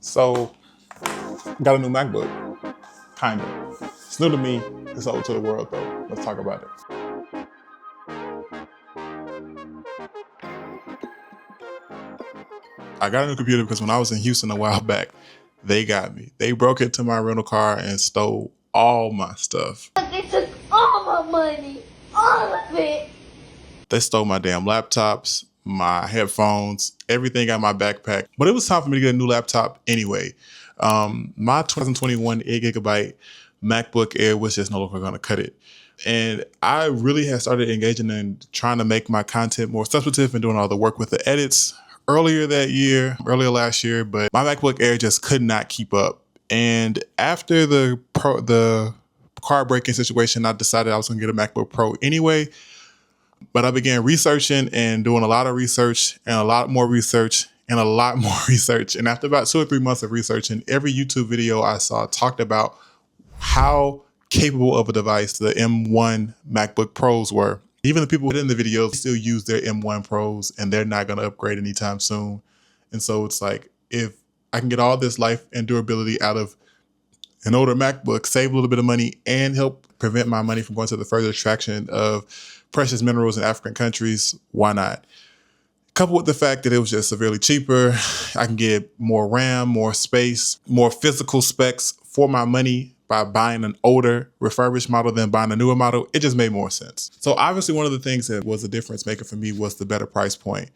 So, got a new MacBook, kind of. It's new to me, it's old to the world though. Let's talk about it. I got a new computer because when I was in Houston a while back, they got me. They broke into my rental car and stole all my stuff. They took all my money, all of it. They stole my damn laptops, my headphones, everything out of my backpack. But it was time for me to get a new laptop anyway. My 2021 8GB MacBook Air was just no longer going to cut it. And I really had started engaging in trying to make my content more substantive and doing all the work with the edits earlier last year, but my MacBook Air just could not keep up. And after the car breaking situation, I decided I was going to get a MacBook Pro anyway. But I began researching and doing a lot of research and a lot more research and a lot more research. And after about 2 or 3 months of researching, every YouTube video I saw talked about how capable of a device the M1 MacBook Pros were. Even the people in the videos still use their M1 Pros and they're not going to upgrade anytime soon. And so it's like, if I can get all this life and durability out of an older MacBook, save a little bit of money, and help prevent my money from going to the further extraction of precious minerals in African countries, why not? Coupled with the fact that it was just severely cheaper, I can get more RAM, more space, more physical specs for my money by buying an older refurbished model than buying a newer model. It just made more sense. So obviously one of the things that was a difference maker for me was the better price point.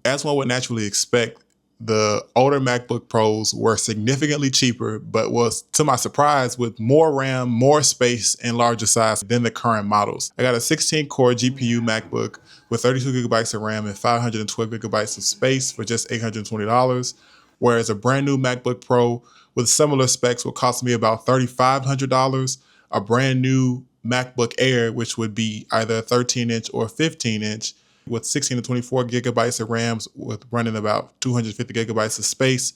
As one would naturally expect, the older MacBook Pros were significantly cheaper, but was, to my surprise, with more RAM, more space, and larger size than the current models. I got a 16-core GPU MacBook with 32 gigabytes of RAM and 512 gigabytes of space for just $820, whereas a brand new MacBook Pro with similar specs will cost me about $3,500. A brand new MacBook Air, which would be either a 13-inch or 15-inch, with 16 to 24 gigabytes of RAMs with running about 250 gigabytes of space,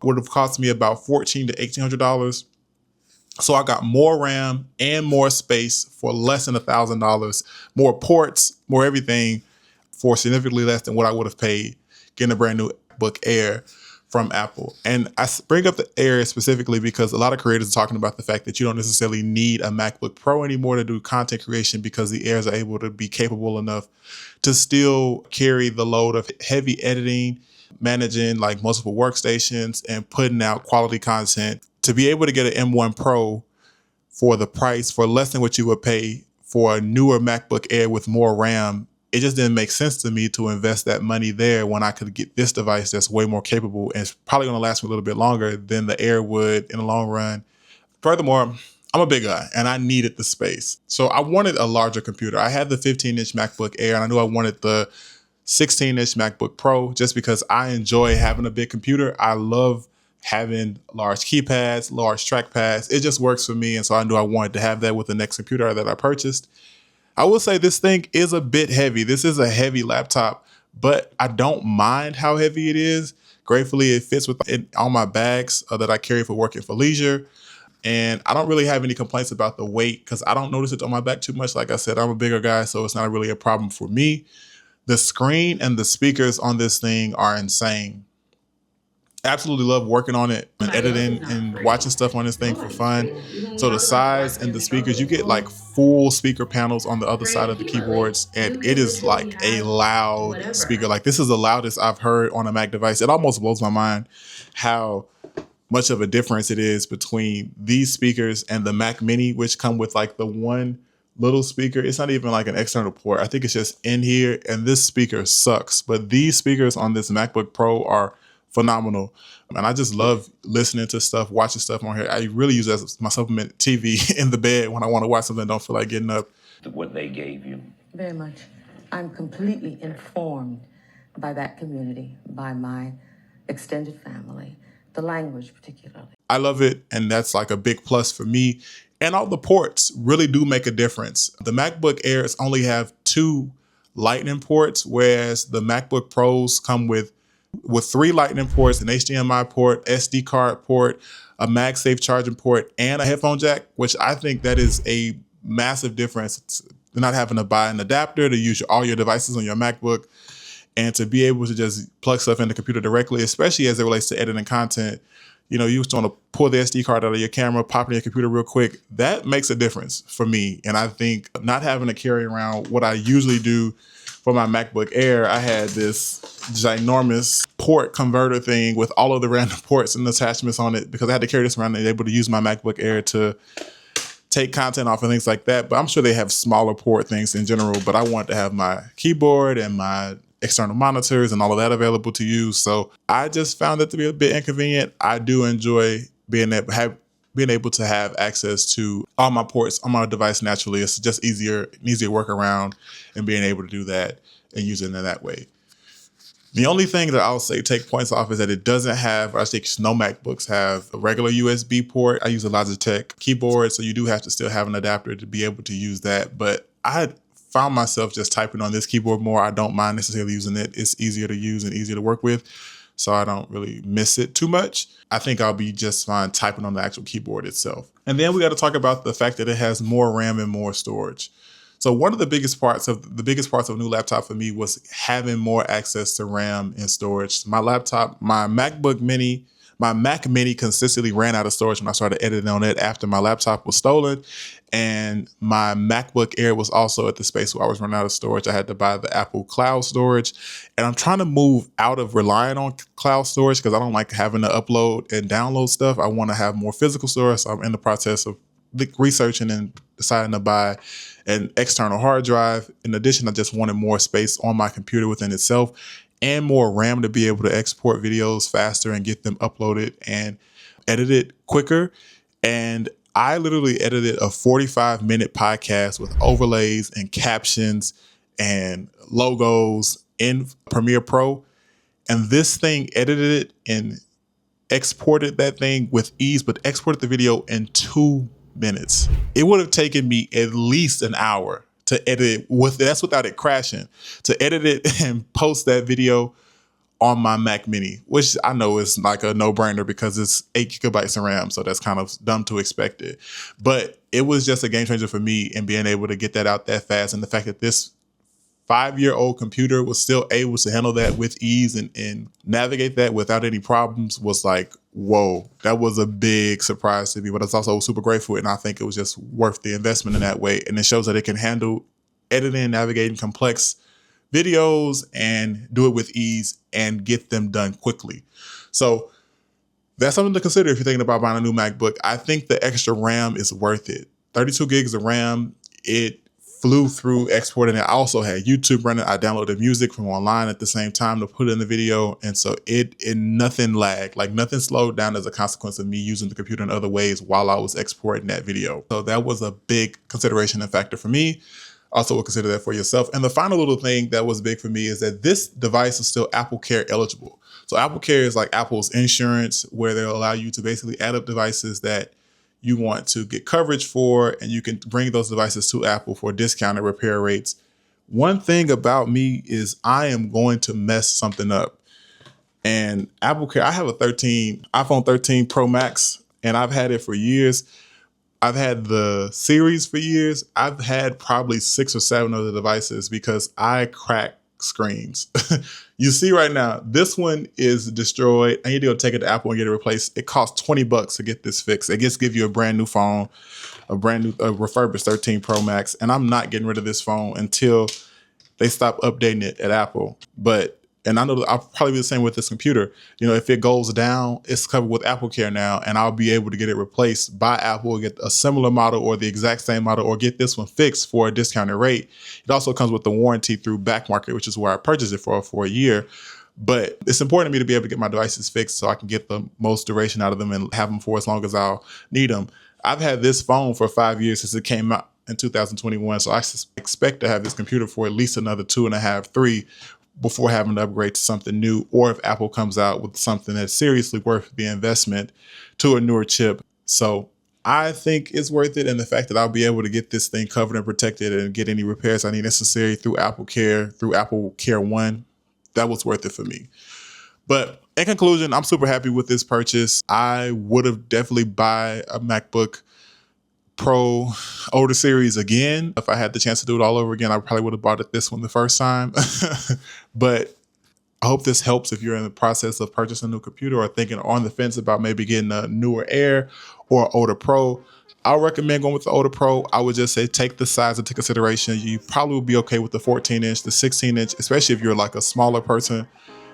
would have cost me about $1,400 to $1,800. So I got more RAM and more space for less than $1,000, more ports, more everything for significantly less than what I would have paid getting a brand new MacBook Air from Apple. And I bring up the Air specifically because a lot of creators are talking about the fact that you don't necessarily need a MacBook Pro anymore to do content creation because the Airs are able to be capable enough to still carry the load of heavy editing, managing like multiple workstations, and putting out quality content. To be able to get an M1 Pro for the price, for less than what you would pay for a newer MacBook Air with more RAM, it just didn't make sense to me to invest that money there when I could get this device that's way more capable and it's probably going to last me a little bit longer than the Air would in the long run. Furthermore, I'm a big guy and I needed the space. So I wanted a larger computer. I had the 15-inch MacBook Air and I knew I wanted the 16-inch MacBook Pro just because I enjoy having a big computer. I love having large keypads, large trackpads. It just works for me. And so I knew I wanted to have that with the next computer that I purchased. I will say this thing is a bit heavy. This is a heavy laptop, but I don't mind how heavy it is. Gratefully, it fits with all my bags that I carry for work and for leisure. And I don't really have any complaints about the weight because I don't notice it on my back too much. Like I said, I'm a bigger guy, so it's not really a problem for me. The screen and the speakers on this thing are insane. Absolutely love working on it and editing and watching stuff on this thing for fun. So the size and the speakers, you get like full speaker panels on the other side of the keyboards, and it is like a loud speaker. Like this is the loudest I've heard on a Mac device. It almost blows my mind how much of a difference it is between these speakers and the Mac Mini, which come with like the one little speaker. It's not even like an external port. I think it's just in here, and this speaker sucks. But these speakers on this MacBook Pro are phenomenal. And I just love listening to stuff, watching stuff on here. I really use it as my supplement TV in the bed when I want to watch something and don't feel like getting up. What they gave you. Very much. I'm completely informed by that community, by my extended family, the language particularly. I love it, and that's like a big plus for me. And all the ports really do make a difference. The MacBook Airs only have 2 Lightning ports, whereas the MacBook Pros come with 3 Lightning ports, an HDMI port, SD card port, a MagSafe charging port, and a headphone jack, which I think that is a massive difference. It's not having to buy an adapter to use all your devices on your MacBook and to be able to just plug stuff in the computer directly, especially as it relates to editing content. You just want to pull the SD card out of your camera, pop it in your computer real quick. That makes a difference for me. And I think not having to carry around what I usually do for my MacBook Air, I had this ginormous port converter thing with all of the random ports and attachments on it because I had to carry this around and able to use my MacBook Air to take content off and things like that. But I'm sure they have smaller port things in general, but I wanted to have my keyboard and my external monitors and all of that available to use. So I just found it to be a bit inconvenient. I do enjoy being able to have access to all my ports on my device naturally. It's just easier workaround and being able to do that and use it in that way. The only thing that I'll say take points off is that it doesn't have, or I think no MacBooks have a regular USB port. I use a Logitech keyboard, so you do have to still have an adapter to be able to use that. But I found myself just typing on this keyboard more. I don't mind necessarily using it. It's easier to use and easier to work with, so I don't really miss it too much. I think I'll be just fine typing on the actual keyboard itself. And then we got to talk about the fact that it has more RAM and more storage. So one of the biggest parts of a new laptop for me was having more access to RAM and storage. My laptop, my Mac Mini consistently ran out of storage when I started editing on it after my laptop was stolen. And my MacBook Air was also at the space where I was running out of storage. I had to buy the Apple cloud storage. And I'm trying to move out of relying on cloud storage because I don't like having to upload and download stuff. I want to have more physical storage. So I'm in the process of researching and deciding to buy an external hard drive. In addition, I just wanted more space on my computer within itself and more RAM to be able to export videos faster and get them uploaded and edited quicker. And I literally edited a 45-minute podcast with overlays and captions and logos in Premiere Pro. And this thing edited it and exported that thing with ease, but exported the video in 2 minutes. It would have taken me at least an hour to edit it that's without it crashing, to edit it and post that video on my Mac Mini, which I know is like a no-brainer because it's 8 gigabytes of RAM, so that's kind of dumb to expect it. But it was just a game changer for me in being able to get that out that fast, and the fact that this 5-year-old computer was still able to handle that with ease and navigate that without any problems was like, whoa, that was a big surprise to me. But I was also super grateful, and I think it was just worth the investment in that way. And it shows that it can handle editing, navigating complex videos and do it with ease and get them done quickly. So that's something to consider if you're thinking about buying a new MacBook. I think the extra RAM is worth it. 32 gigs of RAM, it flew through exporting. I also had YouTube running. I downloaded music from online at the same time to put in the video. And so it nothing lagged, like nothing slowed down as a consequence of me using the computer in other ways while I was exporting that video. So that was a big consideration and factor for me. Also will consider that for yourself. And the final little thing that was big for me is that this device is still Apple Care eligible. So Apple Care is like Apple's insurance, where they'll allow you to basically add up devices that you want to get coverage for, and you can bring those devices to Apple for discounted repair rates. One thing about me is I am going to mess something up. And Apple Care, I have a iPhone 13 Pro Max, and I've had it for years. I've had the series for years. I've had probably 6 or 7 other devices because I crack screens. You see right now, this one is destroyed. I need to go take it to Apple and get it replaced. It costs $20 to get this fixed. It just give you a brand new phone, a refurbished 13 Pro Max. And I'm not getting rid of this phone until they stop updating it at Apple. And I know that I'll probably be the same with this computer. You know, if it goes down, it's covered with Apple Care now, and I'll be able to get it replaced by Apple, get a similar model or the exact same model, or get this one fixed for a discounted rate. It also comes with the warranty through Back Market, which is where I purchased it for a year. But it's important to me to be able to get my devices fixed so I can get the most duration out of them and have them for as long as I'll need them. I've had this phone for 5 years since it came out in 2021, so I expect to have this computer for at least another 2.5, 3 before having to upgrade to something new, or if Apple comes out with something that's seriously worth the investment to a newer chip. So I think it's worth it. And the fact that I'll be able to get this thing covered and protected and get any repairs I need necessary through Apple Care One, that was worth it for me. But in conclusion, I'm super happy with this purchase. I would have definitely buy a MacBook Pro older series again. If I had the chance to do it all over again, I probably would have bought this one the first time. But I hope this helps if you're in the process of purchasing a new computer or thinking on the fence about maybe getting a newer Air or older Pro. I would recommend going with the older Pro. I would just say take the size into consideration. You probably will be okay with the 14-inch, the 16-inch, especially if you're like a smaller person.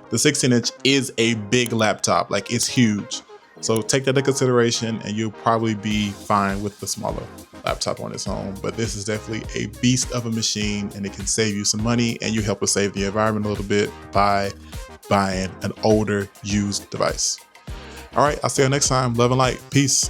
The 16-inch is a big laptop, like it's huge. So take that into consideration and you'll probably be fine with the smaller laptop on its own. But this is definitely a beast of a machine and it can save you some money and you help us save the environment a little bit by buying an older used device. All right, I'll see you next time. Love and light. Peace.